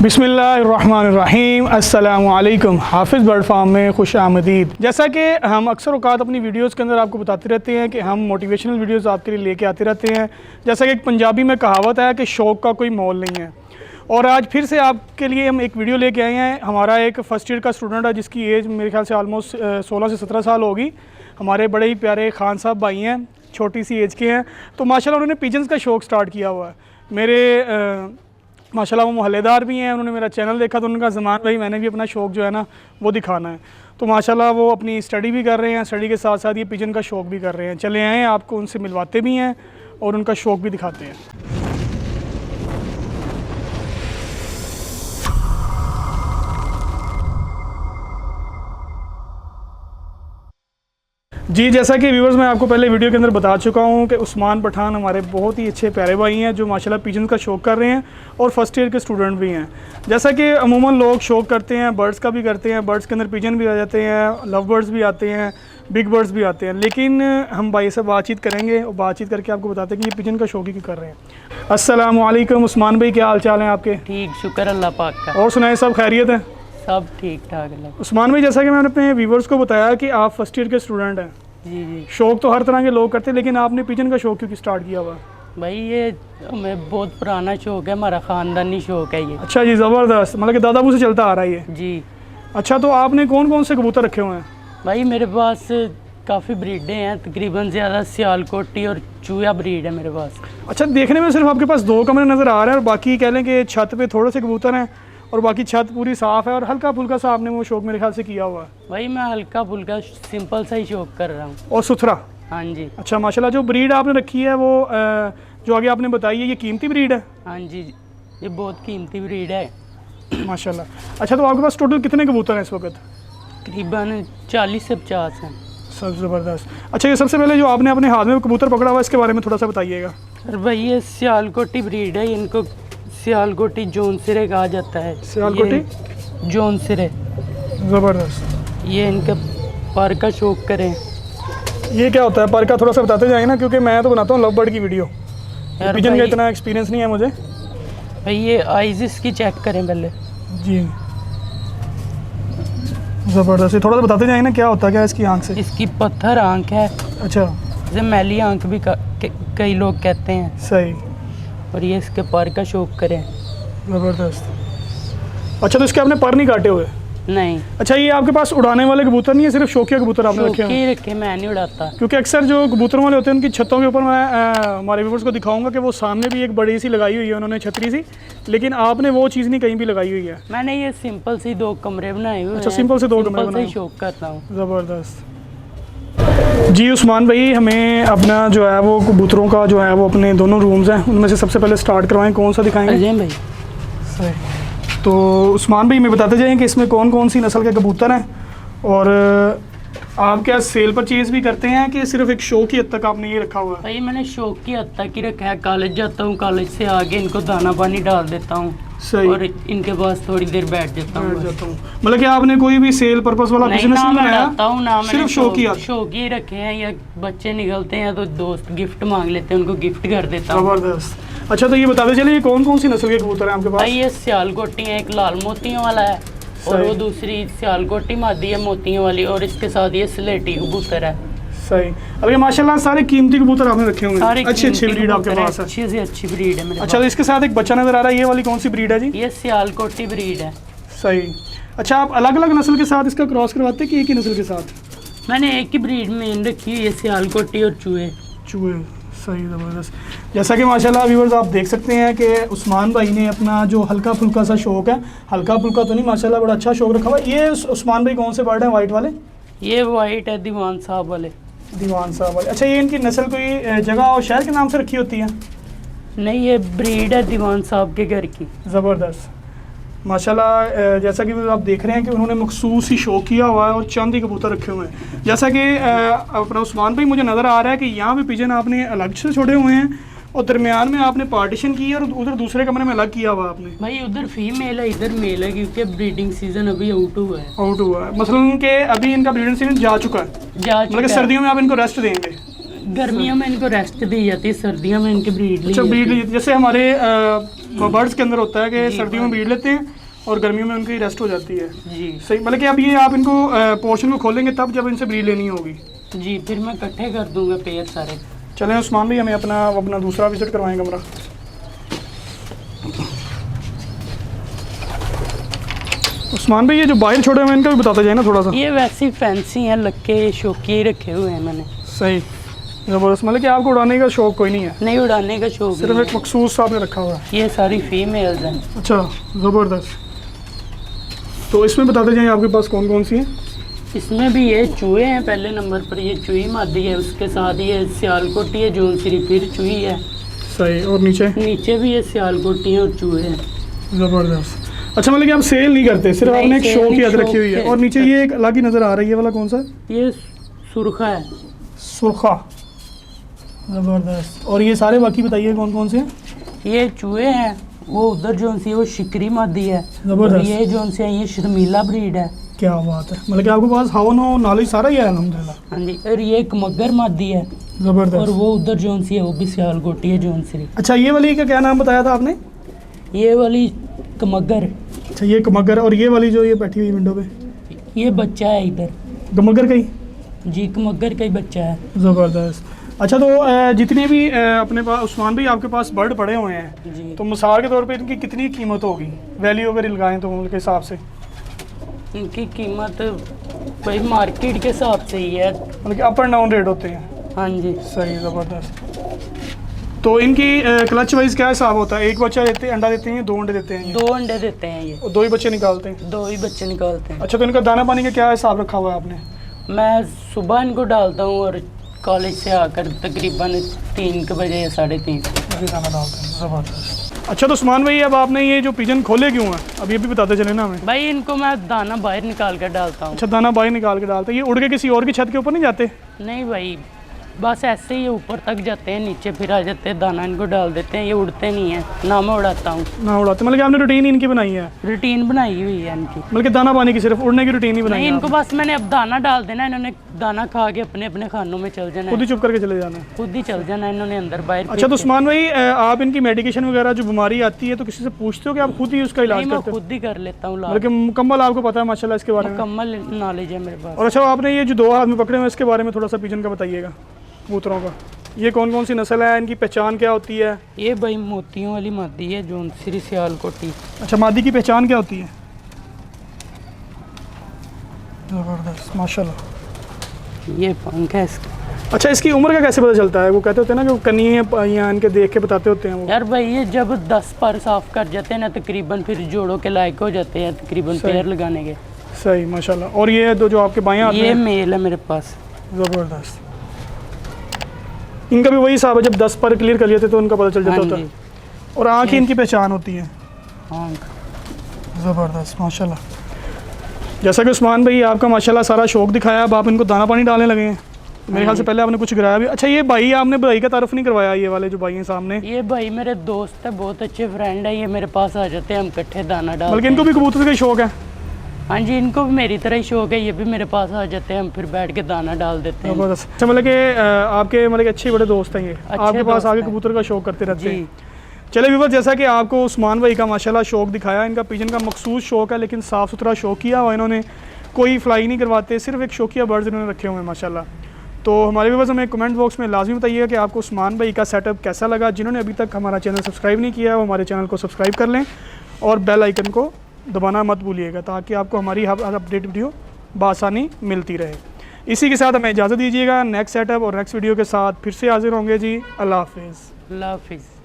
बिस्मिल्लाहिर्रहमानिर्रहीम अस्सलामुअलैकुम। हाफिज़ बर्ड फार्म में खुश आमदीद। जैसा कि हम अक्सर औक़ात अपनी वीडियोज़ के अंदर आपको बताते रहते हैं कि हम मोटिवेशनल वीडियोज़ आपके लिए लेके आते रहते हैं। जैसा कि एक पंजाबी में कहावत है कि शौक़ का कोई मोल नहीं है, और आज फिर से आपके लिए हम एक वीडियो लेके आए हैं। हमारा एक फ़र्स्ट ईयर का स्टूडेंट है जिसकी एज मेरे ख्याल से आलमोस्ट 16 से 17 साल होगी। हमारे बड़े ही प्यारे खान साहब भाई हैं, छोटी सी एज के हैं। तो माशाल्लाह उन्होंने पिजन्स का शौक़ स्टार्ट किया हुआ है। मेरे माशाल्लाह वो मोहल्लेदार भी हैं। उन्होंने मेरा चैनल देखा तो उनका ज़मान भाई मैंने भी अपना शौक़ जो है ना वो दिखाना है। तो माशाल्लाह वो अपनी स्टडी भी कर रहे हैं, स्टडी के साथ साथ ये पिजन का शौक़ भी कर रहे हैं। चले आए आपको उनसे मिलवाते भी हैं और उनका शौक़ भी दिखाते हैं। जी, जैसा कि व्यूअर्स मैं आपको पहले वीडियो के अंदर बता चुका हूं कि उस्मान पठान हमारे बहुत ही अच्छे प्यारे भाई हैं जो माशाल्लाह पिजन का शौक़ कर रहे हैं और फर्स्ट ईयर के स्टूडेंट भी हैं। जैसा कि अमूमन लोग शौक़ करते हैं बर्ड्स का भी करते हैं, बर्ड्स के अंदर पिजन भी आ जाते हैं, लव बर्ड्स भी आते हैं, बिग बर्ड्स भी आते हैं। लेकिन हम भाई से बातचीत करेंगे और बातचीत करके आपको बताते हैं कि ये पिजन का शौक़ ही क्यों कर रहे हैं। अस्सलामु अलैकुम उस्मान भाई, क्या हाल चाल हैं आपके? ठीक, शुक्र अल्लाह पाक का। और सुनाए, सब खैरियत है? सब ठीक ठाक है। उस्मान भाई, जैसा कि मैंने अपने व्यूवर्स को बताया कि आप फर्स्ट ईयर के स्टूडेंट हैं। जी जी। शौक़ तो हर तरह के लोग करते हैं, लेकिन आपने पिजन का शौक़ क्यों स्टार्ट किया हुआ? भाई ये हमें बहुत पुराना शौक़ है, हमारा ख़ानदानी शौक़ है ये। अच्छा जी, ज़बरदस्त। मतलब कि दादाबू से चलता आ रहा है ये? जी। अच्छा, तो आपने कौन कौन से कबूतर रखे हुए हैं? भाई मेरे पास काफ़ी ब्रीडें हैं, तकरीबन ज़्यादा सियालकोटी और चूया ब्रीड है मेरे पास। अच्छा, देखने में सिर्फ आपके पास 2 कमरे नज़र आ रहे हैं और बाकी कह लें कि छत पे थोड़े से कबूतर हैं और बाकी छत पूरी साफ़ है और हल्का फुल्का सा आपने वो शौक़ मेरे ख्याल से किया हुआ है। भाई मैं हल्का फुल्का सिंपल सा ही शौक़ कर रहा हूँ और सुथरा। हाँ जी। अच्छा माशाल्लाह, जो ब्रीड आपने रखी है वो जो आगे आपने बताई है, ये कीमती ब्रीड है? हाँ जी, ये बहुत कीमती ब्रीड है माशाल्लाह। अच्छा, तो आपके पास टोटल कितने कबूतर हैं इस वक्त? तकरीबन 40 से 50 हैं। सब ज़बरदस्त। अच्छा, ये सबसे पहले जो आपने अपने हाथ में कबूतर पकड़ा हुआ है इसके बारे में थोड़ा सा बताइएगा। सर भाई ये सियालकोटी ब्रीड है, इनको सियालकोटी जोन सिरे कहा जाता है। सियालकोटी जोन सिरे। ज़बरदस्त। ये इनके पर का शौक़ करें। ये क्या होता है पर का? थोड़ा सा बताते जाए ना, क्योंकि मैं तो बनाता हूँ लव बर्ड की वीडियो, पिजन का इतना एक्सपीरियंस नहीं है मुझे। भाई ये आइज़ इसकी चेक करें पहले। जी। ज़बरदस्त। थोड़ा सा बताते जाए ना, क्या होता है क्या इसकी आँख से? इसकी पत्थर आँख है। अच्छा। इसे मैली आँख भी कई लोग कहते हैं। सही। और ये इसके पर का शौक़ करें। ज़बरदस्त। अच्छा, तो इसके आपने पर नहीं काटे हुए? नहीं। अच्छा, ये आपके पास उड़ाने वाले कबूतर नहीं है, सिर्फ शौकिया कबूतर आपने रखे हैं? रखे, मैं नहीं उड़ाता। क्योंकि अक्सर जो कबूतरों वाले होते हैं उनकी छतों के ऊपर मैं हमारे व्यूअर्स को दिखाऊंगा कि वो सामने भी एक बड़ी सी लगाई हुई है उन्होंने, छतरी सी, लेकिन आपने वो चीज़ नहीं कहीं भी लगाई हुई है। मैंने ये सिंपल सी 2 कमरे बनाए हुए हैं। अच्छा, सिंपल से 2 कमरे बनाए। शौक़ करता हूँ। ज़बरदस्त। जी उस्मान भाई, हमें अपना जो है वो कबूतरों का जो है वो अपने दोनों रूम्स हैं, उनमें से सबसे पहले स्टार्ट करवाएं, कौन सा दिखाएंगे? अजय भाई। सही। तो उस्मान भाई मैं बताते जाएं कि इसमें कौन कौन सी नस्ल के कबूतर हैं और आप क्या सेल परचेज़ भी करते हैं कि सिर्फ एक शौक की हद तक आपने ये रखा हुआ है? भाई मैंने शौक की हद तक ही रखा है। कॉलेज जाता हूँ, कॉलेज से आगे इनको दाना पानी डाल देता हूँ। सही। और इनके पास थोड़ी देर बैठ जाता हूँ। मतलब कि आपने कोई भी सेल पर्पस वाला बिजनेस नहीं बनाया, सिर्फ शौक ही रखे हैं। या बच्चे निकलते हैं तो दोस्त गिफ्ट मांग लेते हैं, उनको गिफ्ट कर देता हूँ। जबरदस्त। अच्छा, तो ये बताते चलिए कौन कौन सी नस्ल के कबूतर हैं आपके पास? भाई ये सियालकोटी है, एक लाल मोतियों वाला है और वो दूसरी सियालकोटी मादी है मोतियों वाली, और इसके साथ ये स्लेटी कबूतर है। सही। अरे माशाल्लाह, सारे कीमती कबूतर आपने रखे होंगे, अच्छी ब्रीड आपके पास है। अच्छी से अच्छी ब्रीड है मेरे पास। अच्छा, तो इसके साथ एक बच्चा नजर आ रहा है, ये वाली कौन सी ब्रीड है जी? ये सियालकोटी ब्रीड है। सही। अच्छा, आप अलग अलग नस्ल के साथ इसका क्रॉस करवाते हैं कि एक ही नस्ल के साथ? मैंने एक ही ब्रीड मेन रखी है, ये सियालकोटी और चूहे। सही, ज़बरदस्त। जैसा कि माशाल्लाह व्यूअर्स आप देख सकते हैं कि उस्मान भाई ने अपना जो हल्का फुल्का सा शौक़ है, हल्का फुल्का तो नहीं माशाल्लाह बड़ा अच्छा शौक़ रखा हुआ है। ये उस्मान भाई कौन से बर्ड हैं वाइट वाले? ये वाइट है, दीवान साहब वाले। दीवान साहब वाले। अच्छा, ये इनकी नस्ल कोई जगह और शहर के नाम से रखी होती है? नहीं, ये ब्रीड है दीवान साहब के घर की। ज़बरदस्त। माशाल्लाह, जैसा कि आप देख रहे हैं कि उन्होंने मखसूस ही शौक़ किया हुआ है और चंद ही कबूतर रखे हुए हैं। जैसा कि अपना उस्मान भाई मुझे नज़र आ रहा है कि यहाँ पे पिजन आपने अलग से छोड़े हुए हैं और दरमियान में आपने पार्टीशन की है और उधर दूसरे कमरे में अलग किया हुआ आपने। भाई उधर फीमेल है, इधर मेल है, क्योंकि ब्रीडिंग सीजन अभी आउट हुआ है। मसलन के अभी इनका ब्रीडिंग सीजन जा चुका है, मतलब सर्दियों में आप इनको रेस्ट देंगे? गर्मियों में इनको रेस्ट दी जाती है, सर्दियों में इनकी ब्रीड ली। अच्छा, ब्रीड जैसे हमारे बर्ड्स के अंदर होता है कि जी, सर्दियों में ब्रीड लेते हैं और गर्मियों में उनकी रेस्ट हो जाती है। जी सही, मतलब कि अब ये आप इनको पोर्शन को खोलेंगे तब जब इनसे ब्रीड लेनी होगी। जी, फिर मैं इकट्ठे कर दूंगा पेयर सारे। चलें उस्मान भाई, हमें अपना दूसरा विजिट करवाएं कमरा। उस्मान भाई, ये जो बाहर छोड़े हुए हैं इनका भी बताते जाए ना थोड़ा सा। ये वैसे ही फैंसी हैं, लक्के शौकी रखे हुए हैं मैंने। सही, ज़बरदस्त। मतलब कि आपको उड़ाने का शौक कोई नहीं है, नहीं उड़ाने का शौक सिर्फ नहीं एक मखसूस आपने रखा हुआ है। है। ये सारी फीमेल्स हैं। अच्छा, ज़बरदस्त। तो इसमें बताते जाएं आपके पास कौन कौन सी हैं। इसमें भी ये चूहे हैं पहले नंबर पर, ये चूही मादी है, उसके साथ ये सियालकोटी है, जौनसरी फिर चूही है। सही, और नीचे भी ये सियालकोटी है और चूहे हैं। ज़बरदस्त। अच्छा, मतलब कि आप सेल नहीं करते, सिर्फ नहीं, आपने एक सेल शौक नहीं, याद रखी हुई है। शौक और नीचे है। ये एक अलग ही नज़र आ रही है, वाला कौन सा है? ये सुरखा है। सुरखा, ज़बरदस्त। और ये सारे बाकी बताइए कौन कौन से हैं। ये चूहे हैं, वो उधर जौन सी है वो शिकरी मादी है। ज़बरदस्त। और ये जौन सी है ये शर्मीला ब्रीड है। क्या बात है, मतलब कि आपके पास हाउ नो नॉलेज सारा ही है अल्हम्दुलिल्लाह। हाँ जी, और ये एक मगर मादी है। और ज़बरदस्त। वो उधर जौन सी है वो भी सियालकोटी है, जौनसरी। अच्छा, ये वाली का क्या नाम बताया था आपने? ये वाली कमगर, अच्छा, ये कमगर। और ये वाली जो ये बैठी हुई विंडो पे, ये बच्चा है इधर। कमगर का ही? जी, कमगर का ही बच्चा है। ज़बरदस्त। अच्छा, तो जितने भी अपने पास उस्मान भाई आपके पास बर्ड पड़े हुए हैं, जी, तो मिसाल के तौर पे इनकी कितनी कीमत होगी, वैल्यू अगर लगाएं तो उनके हिसाब से? इनकी कीमत भाई मार्केट के हिसाब से ही है। मतलब कि अप एंड डाउन रेट होते हैं। हाँ जी। सही, ज़बरदस्त। तो इनकी क्लच वाइज क्या हिसाब होता है? एक बच्चा देते हैं, अंडा देते हैं, 2 अंडे देते हैं ये? 2 अंडे देते हैं ये, और 2 ही बच्चे निकालते हैं? 2 ही बच्चे निकालते हैं। अच्छा, तो इनका दाना पानी का क्या हिसाब रखा हुआ है आपने? मैं सुबह इनको डालता हूँ और कॉलेज से आकर तकरीबन 3 के बजे या 3:30 अभी दाना डालते हैं। ज़बरदस्त। अच्छा, तो उस्मान भाई अब आपने ये जो पिजन खोले क्यों हैं, अब ये भी बताते चले ना हमें। भाई इनको मैं दाना बाहर निकाल कर डालता हूँ। अच्छा, दाना बाहर निकाल के डालते हैं, ये उड़ के किसी और की छत के ऊपर नहीं जाते? नहीं भाई, बस ऐसे ही ऊपर तक जाते हैं, नीचे फिर आ जाते हैं, दाना इनको डाल देते हैं, ये उड़ते नहीं हैं, ना मैं उड़ाता हूँ। ना उड़ाते, मतलब कि आपने रूटीन इनकी बनाई है? रूटीन बनाई हुई है इनकी। मतलब कि दाना पानी की सिर्फ, उड़ने की रूटीन ही बनाई नहीं, है इनको बस मैंने अब दाना डाल देना, इन्होंने दाना खा के अपने अपने खानों में चल जाना खुद है, ही चुप करके चले जाना है? खुद ही चल जाना है इन्होंने अंदर बाहर। अच्छा, तो उस्मान भाई आप इनकी मेडिकेशन वगैरह जो बीमारी आती है तो किसी से पूछते हो कि आप खुद ही उसका इलाज नहीं, मैं करते हो? खुद ही कर लेता हूँ, मतलब कि मुकम्मल आपको पता है माशाल्लाह इसके बारे में? मुकम्मल नॉलेज है मेरे पास। और अच्छा, आपने ये जो 2 हाथ में पकड़े हुए हैं इसके बारे में थोड़ा सा पिजन का बताइएगा, कबूतरों का। ये कौन कौन सी नस्ल है, इनकी पहचान क्या होती है? ये भाई मोतियों वाली मादी है, जौनसरी सियालकोटी। अच्छा, मादी की पहचान क्या होती है? ज़बरदस्त, माशाल्लाह। ये पंख है इसका। अच्छा, इसकी उम्र का कैसे पता चलता है? वो कहते होते हैं ना कि वो कनियाँ या इनके देख के बताते होते हैं वो। यार भाई, ये जब 10 पर साफ कर जाते हैं ना तकरीबन, फिर जोड़ों के लायक हो जाते हैं तकरीबन सही। पेयर लगाने के। सही, माशाल्लाह। और ये जो आपके बाएं हाथ में ये है? मेल है मेरे पास। ज़बरदस्त। इनका भी वही हिसाब है, जब 10 पर क्लियर कर लेते तो उनका पता चल जाता हाँ होता जी। है। और आँख ही इनकी पहचान होती है। हाँ, ज़बरदस्त, माशाल्लाह। जैसा कि उस्मान भाई आपका माशाल्लाह सारा शौक दिखाया, अब आप इनको दाना पानी डालने लगे हैं। मेरे ख्याल से पहले आपने कुछ गिराया भी। अच्छा, ये भाई, आपने भाई का तारुफ नहीं करवाया, ये वाले जो भाई हैं सामने? ये भाई मेरे दोस्त है, बहुत अच्छे फ्रेंड है, ये मेरे पास आ जाते हैं, हम इकट्ठे दाना डालते बल्कि हैं। इनको भी कबूतर का शौक है? हाँ जी, इनको भी मेरी तरह ही शौक है, ये भी मेरे पास आ जाते हैं, हम फिर बैठ के दाना डाल देते हैं। ज़बरदस्त। अच्छा, मतलब कि आपके मतलब कि अच्छे बड़े दोस्त हैं ये, आपके पास दोस्त आगे हैं। कबूतर का शौक करते रहते जी। हैं। चले व्यूअर, जैसा कि आपको उस्मान भाई का माशाल्लाह शौक दिखाया, इनका पिजन का मखसूस शौक है, लेकिन साफ़ सुथरा शौक किया हुआ इन्होंने, कोई फ्लाई नहीं करवाते, सिर्फ एक शौकिया बर्ड्स इन्होंने रखे हुए हैं माशाल्लाह। तो हमारे व्यूअर्स हमें कमेंट बॉक्स में लाजमी बताइएगा कि आपको उस्मान भाई का सेटअप कैसा लगा। जिन्होंने अभी तक हमारा चैनल सब्सक्राइब नहीं किया है वो हमारे चैनल को सब्सक्राइब कर लें और बेल आइकन को दबाना मत भूलिएगा, ताकि आपको हमारी हर अपडेट वीडियो बआसानी मिलती रहे। इसी के साथ हमें इजाज़त दीजिएगा, नेक्स्ट सेटअप और नेक्स्ट वीडियो के साथ फिर से हाजिर होंगे जी। अल्लाह हाफिज़। अल्लाह हाफिज़।